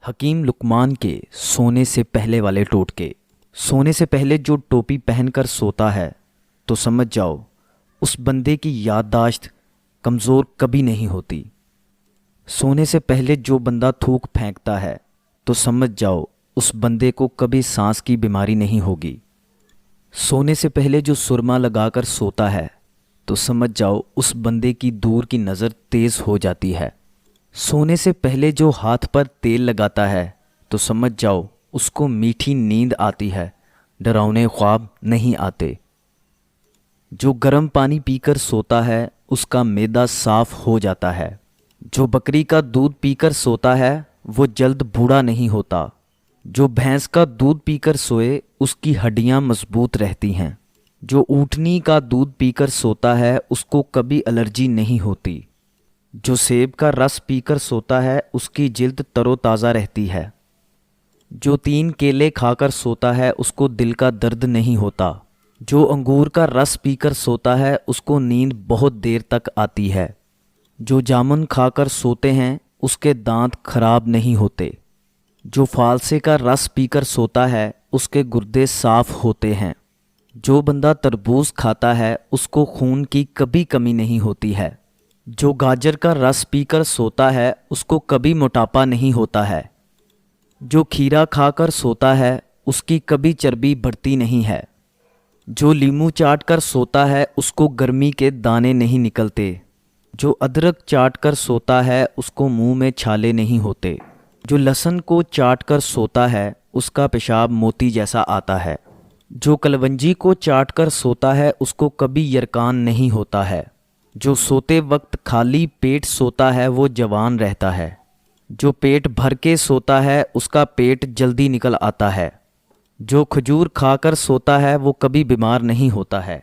حکیم لقمان کے سونے سے پہلے والے ٹوٹکے۔ سونے سے پہلے جو ٹوپی پہن کر سوتا ہے تو سمجھ جاؤ اس بندے کی یادداشت کمزور کبھی نہیں ہوتی۔ سونے سے پہلے جو بندہ تھوک پھینکتا ہے تو سمجھ جاؤ اس بندے کو کبھی سانس کی بیماری نہیں ہوگی۔ سونے سے پہلے جو سرما لگا کر سوتا ہے تو سمجھ جاؤ اس بندے کی دور کی نظر تیز ہو جاتی ہے۔ سونے سے پہلے جو ہاتھ پر تیل لگاتا ہے تو سمجھ جاؤ اس کو میٹھی نیند آتی ہے، ڈراؤنے خواب نہیں آتے۔ جو گرم پانی پی کر سوتا ہے اس کا معدہ صاف ہو جاتا ہے۔ جو بکری کا دودھ پی کر سوتا ہے وہ جلد بوڑھا نہیں ہوتا۔ جو بھینس کا دودھ پی کر سوئے اس کی ہڈیاں مضبوط رہتی ہیں۔ جو اونٹنی کا دودھ پی کر سوتا ہے اس کو کبھی الرجی نہیں ہوتی۔ جو سیب کا رس پی کر سوتا ہے اس کی جلد تر و تازہ رہتی ہے۔ جو 3 کیلے کھا کر سوتا ہے اس کو دل کا درد نہیں ہوتا۔ جو انگور کا رس پی کر سوتا ہے اس کو نیند بہت دیر تک آتی ہے۔ جو جامن کھا کر سوتے ہیں اس کے دانت خراب نہیں ہوتے۔ جو فالسے کا رس پی کر سوتا ہے اس کے گردے صاف ہوتے ہیں۔ جو بندہ تربوز کھاتا ہے اس کو خون کی کبھی کمی نہیں ہوتی ہے۔ جو گاجر کا رس پی کر سوتا ہے اس کو کبھی موٹاپا نہیں ہوتا ہے۔ جو کھیرا کھا کر سوتا ہے اس کی کبھی چربی بڑھتی نہیں ہے۔ جو لیمو چاٹ کر سوتا ہے اس کو گرمی کے دانے نہیں نکلتے۔ جو ادرک چاٹ کر سوتا ہے اس کو منہ میں چھالے نہیں ہوتے۔ جو لہسن کو چاٹ کر سوتا ہے اس کا پیشاب موتی جیسا آتا ہے۔ جو کلونجی کو چاٹ کر سوتا ہے اس کو کبھی یرکان نہیں ہوتا ہے۔ جو سوتے وقت خالی پیٹ سوتا ہے وہ جوان رہتا ہے۔ جو پیٹ بھر کے سوتا ہے اس کا پیٹ جلدی نکل آتا ہے۔ جو کھجور کھا کر سوتا ہے وہ کبھی بیمار نہیں ہوتا ہے۔